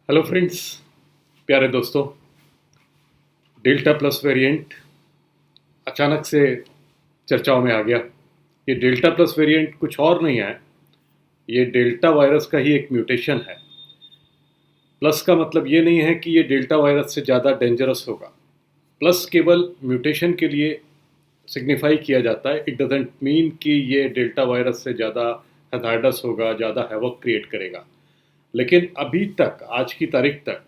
Hello friends, प्यारे दोस्तों। Delta plus variant अचानक से चर्चाओं में आ गया। ये डेल्टा प्लस वेरिएंट कुछ और नहीं है, ये डेल्टा वायरस का ही एक म्यूटेशन है। प्लस का मतलब ये नहीं है कि ये डेल्टा वायरस से ज़्यादा डेंजरस होगा। प्लस केवल म्यूटेशन के लिए सिग्निफाई किया जाता है। इट डजेंट मीन कि ये डेल्टा वायरस से ज़्यादा हज़ार्डस होगा, ज़्यादा हैवॉक क्रिएट करेगा। लेकिन अभी तक, आज की तारीख तक,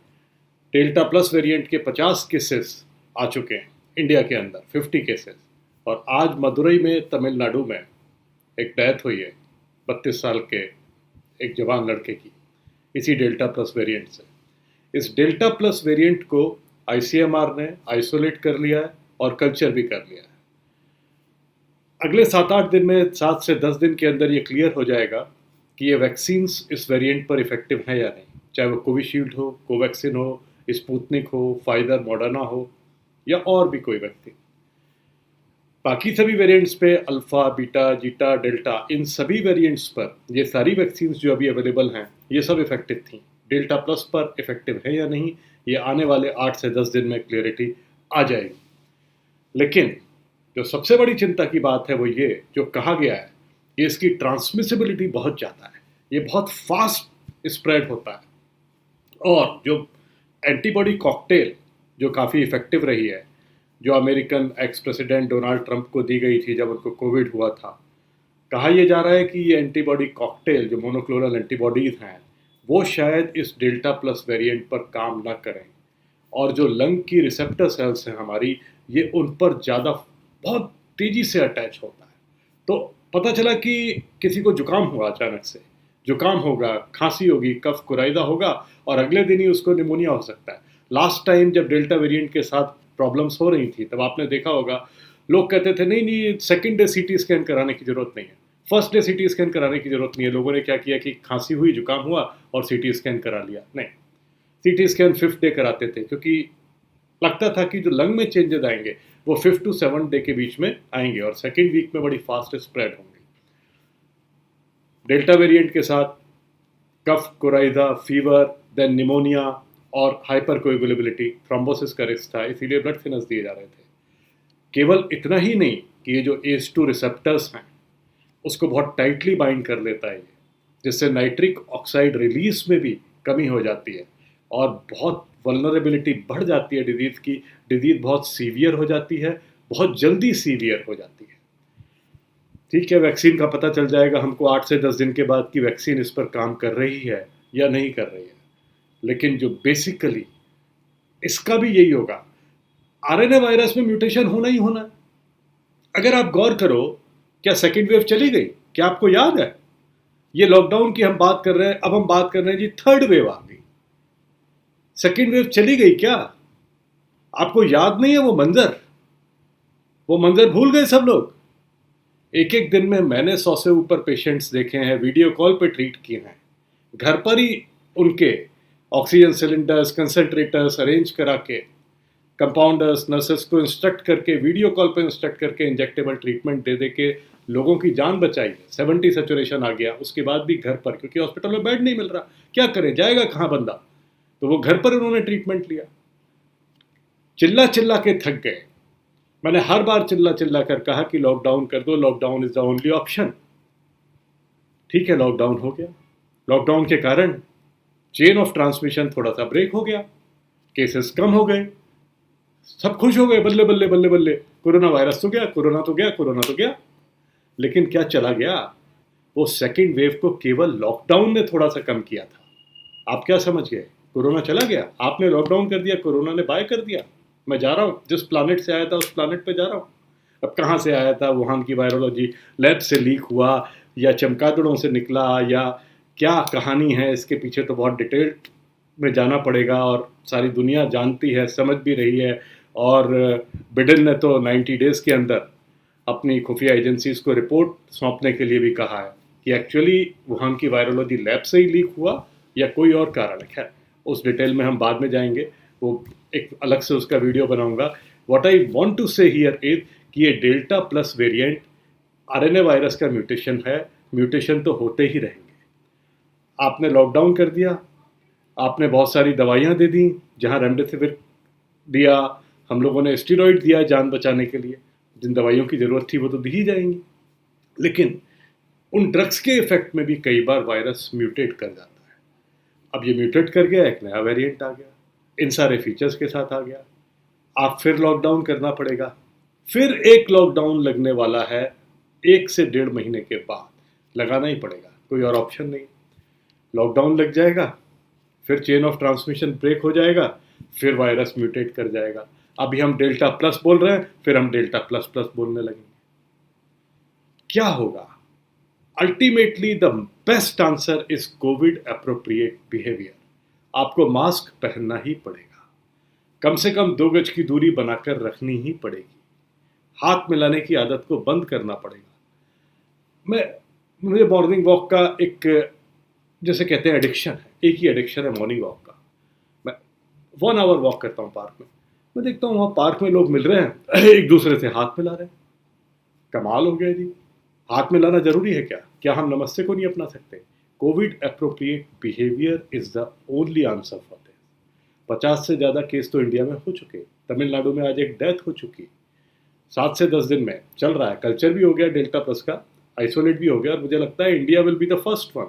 डेल्टा प्लस वेरिएंट के 50 केसेस आ चुके हैं इंडिया के अंदर, 50 केसेस। और आज मदुरई में, तमिलनाडु में एक डेथ हुई है 32 साल के एक जवान लड़के की, इसी डेल्टा प्लस वेरिएंट से। इस डेल्टा प्लस वेरिएंट को आईसीएमआर ने आइसोलेट कर लिया है और कल्चर भी कर लिया है। अगले 7-8 दिन में, 7 से 10 दिन के अंदर ये क्लियर हो जाएगा कि ये वैक्सीन्स इस वेरिएंट पर इफेक्टिव है या नहीं, चाहे वो कोविशील्ड हो, कोवैक्सिन हो, स्पुतनिक हो, फाइजर, मॉडर्ना हो या और भी कोई वैक्सीन। बाकी सभी वेरिएंट्स पे, अल्फा, बीटा, जीटा, डेल्टा, इन सभी वेरिएंट्स पर ये सारी वैक्सीन्स जो अभी अवेलेबल हैं, ये सब इफेक्टिव थी। डेल्टा प्लस पर इफेक्टिव है या नहीं, ये आने वाले 8 से 10 दिन में क्लियरिटी आ जाएगी। लेकिन जो सबसे बड़ी चिंता की बात है वो ये, जो कहा गया है कि इसकी ट्रांसमिसिबिलिटी बहुत ज़्यादा है, ये बहुत फास्ट स्प्रेड होता है। और जो एंटीबॉडी कॉकटेल जो काफ़ी इफेक्टिव रही है, जो American ex president Donald Trump को दी गई थी जब उनको कोविड हुआ था, कहा यह जा रहा है कि ये एंटीबॉडी कॉकटेल, जो मोनोक्लोनल एंटीबॉडीज़ हैं, वो शायद इस डेल्टा प्लस वेरिएंट पर काम ना करें। और जो लंग की रिसेप्टर सेल्स हैं हमारी, ये उन पर ज़्यादा, बहुत तेज़ी से अटैच होता है। तो पता चला कि किसी को जुकाम हुआ, अचानक से जुकाम होगा, खांसी होगी, कफ कुराइदा होगा, और अगले दिन ही उसको निमोनिया हो सकता है। लास्ट टाइम जब डेल्टा वेरिएंट के साथ प्रॉब्लम्स हो रही थी, तब आपने देखा होगा लोग कहते थे नहीं नहीं, सेकंड डे सीटी स्कैन कराने की ज़रूरत नहीं है, फर्स्ट डे सीटी स्कैन कराने की ज़रूरत नहीं है। लोगों ने क्या किया कि खांसी हुई, जुकाम हुआ और सीटी स्कैन करा लिया। नहीं, सीटी स्कैन 5th डे कराते थे, क्योंकि लगता था कि जो लंग में चेंजेस आएंगे वो 5th to 7th डे के बीच में आएंगे और सेकेंड वीक में बड़ी फास्ट स्प्रेड होंगे। डेल्टा वेरिएंट के साथ कफ, कोराइदा, फीवर, देन निमोनिया और हाइपर कोएगुलेबिलिटी, थ्रोम्बोसिस का रिस्क था, इसीलिए ब्लड थिनर्स दिए जा रहे थे। केवल इतना ही नहीं कि ये जो ACE2 रिसेप्टर्स हैं उसको बहुत टाइटली बाइंड कर लेता है, जिससे नाइट्रिक ऑक्साइड रिलीज में भी कमी हो जाती है और बहुत वल्नरेबिलिटी बढ़ जाती है डिजीज़ की। डिजीज़ बहुत सीवियर हो जाती है, बहुत जल्दी सीवियर हो जाती है। ठीक है, वैक्सीन का पता चल जाएगा हमको 8 से 10 दिन के बाद कि वैक्सीन इस पर काम कर रही है या नहीं कर रही है। लेकिन जो बेसिकली इसका भी यही होगा, आरएनए वायरस में म्यूटेशन होना ही होना। अगर आप गौर करो, क्या सेकेंड वेव चली गई? क्या आपको याद है? ये लॉकडाउन की हम बात कर रहे हैं, अब हम बात कर रहे हैं जी थर्ड वेव आ गई। सेकेंड वेव चली गई क्या? आपको याद नहीं है वो मंजर? वो मंजर भूल गए सब लोग? एक एक दिन में मैंने 100 से ऊपर पेशेंट्स देखे हैं, वीडियो कॉल पे ट्रीट किए हैं। घर पर ही उनके ऑक्सीजन सिलेंडर्स, कंसंट्रेटर्स अरेंज करा के, कंपाउंडर्स, नर्सेस को इंस्ट्रक्ट करके, वीडियो कॉल पे इंस्ट्रक्ट करके इंजेक्टेबल ट्रीटमेंट दे दे के लोगों की जान बचाई है। 70 सेचुरेशन आ गया, उसके बाद भी घर पर, क्योंकि हॉस्पिटल में बेड नहीं मिल रहा, क्या करे, जाएगा कहाँ बंदा, तो वो घर पर उन्होंने ट्रीटमेंट लिया। चिल्ला चिल्ला के थक गए। मैंने हर बार चिल्ला चिल्ला कर कहा कि लॉकडाउन कर दो, lockdown is the only option. ठीक है, लॉकडाउन हो गया। लॉकडाउन के कारण चेन ऑफ ट्रांसमिशन थोड़ा सा ब्रेक हो गया, केसेस कम हो गए, सब खुश हो गए, बल्ले बल्ले बल्ले बल्ले, कोरोना वायरस तो गया, कोरोना तो गया, कोरोना तो गया। लेकिन क्या चला गया? वो सेकेंड वेव को केवल लॉकडाउन ने थोड़ा सा कम किया था। आप क्या समझ गए? कोरोना चला गया, आपने लॉकडाउन कर दिया, कोरोना ने बाय कर दिया। मैं जा रहा हूँ, जिस प्लानट से आया था उस प्लानट पे जा रहा हूँ। अब कहाँ से आया था? वुहान की वायरोलॉजी लैब से लीक हुआ या चमगादड़ों से निकला, या क्या कहानी है इसके पीछे, तो बहुत डिटेल में जाना पड़ेगा और सारी दुनिया जानती है, समझ भी रही है। और बिडेन ने तो 90 डेज़ के अंदर अपनी खुफिया एजेंसीज को रिपोर्ट सौंपने के लिए भी कहा है कि एक्चुअली वुहान की वायरोलॉजी लैब से ही लीक हुआ या कोई और कारण है। खैर, उस डिटेल में हम बाद में जाएंगे, वो एक अलग से उसका वीडियो बनाऊंगा। व्हाट आई वांट टू से हियर इज कि ये delta plus variant RNA virus का म्यूटेशन है, म्यूटेशन तो होते ही रहेंगे। आपने लॉकडाउन कर दिया, आपने बहुत सारी दवाइयाँ दे दी, जहाँ रेमडेसिविर दिया, हम लोगों ने स्टेरॉइड दिया जान बचाने के लिए, जिन दवाइयों की ज़रूरत थी वो तो दी ही जाएंगी, लेकिन उन ड्रग्स के इफेक्ट में भी कई बार वायरस म्यूटेट कर जाता है। अब ये म्यूटेट कर गया, एक नया वेरिएंट आ गया, इन सारे फीचर्स के साथ आ गया, आप फिर लॉकडाउन करना पड़ेगा, फिर एक लॉकडाउन लगने वाला है 1 से 1.5 महीने के बाद, लगाना ही पड़ेगा, कोई और ऑप्शन नहीं। लॉकडाउन लग जाएगा, फिर चेन ऑफ ट्रांसमिशन ब्रेक हो जाएगा, फिर वायरस म्यूटेट कर जाएगा। अभी हम डेल्टा प्लस बोल रहे हैं, फिर हम डेल्टा प्लस प्लस बोलने लगेंगे। क्या होगा? Ultimately the best answer is Covid appropriate behaviour. आपको मास्क पहनना ही पड़ेगा, कम से कम 2 गज की दूरी बनाकर रखनी ही पड़ेगी, हाथ मिलाने की आदत को बंद करना पड़ेगा। मुझे मॉर्निंग वॉक का एक, जैसे कहते हैं, एडिक्शन है, एक ही एडिक्शन है मॉर्निंग वॉक का। मैं 1 आवर वॉक करता हूँ पार्क में, मैं देखता हूँ वहाँ पार्क में लोग मिल रहे हैं, एक दूसरे से हाथ मिला रहे हैं। कमाल हो गया जी, हाथ मिलाना जरूरी है क्या? क्या हम नमस्ते को नहीं अपना सकते? Covid appropriate behaviour is the only answer for this. 50 से ज़्यादा केस तो इंडिया में हो चुके, तमिलनाडु में आज एक डेथ हो चुकी, 7 से 10 दिन में चल रहा है, कल्चर भी हो गया डेल्टा प्लस का, आइसोलेट भी हो गया, और मुझे लगता है India will be the first one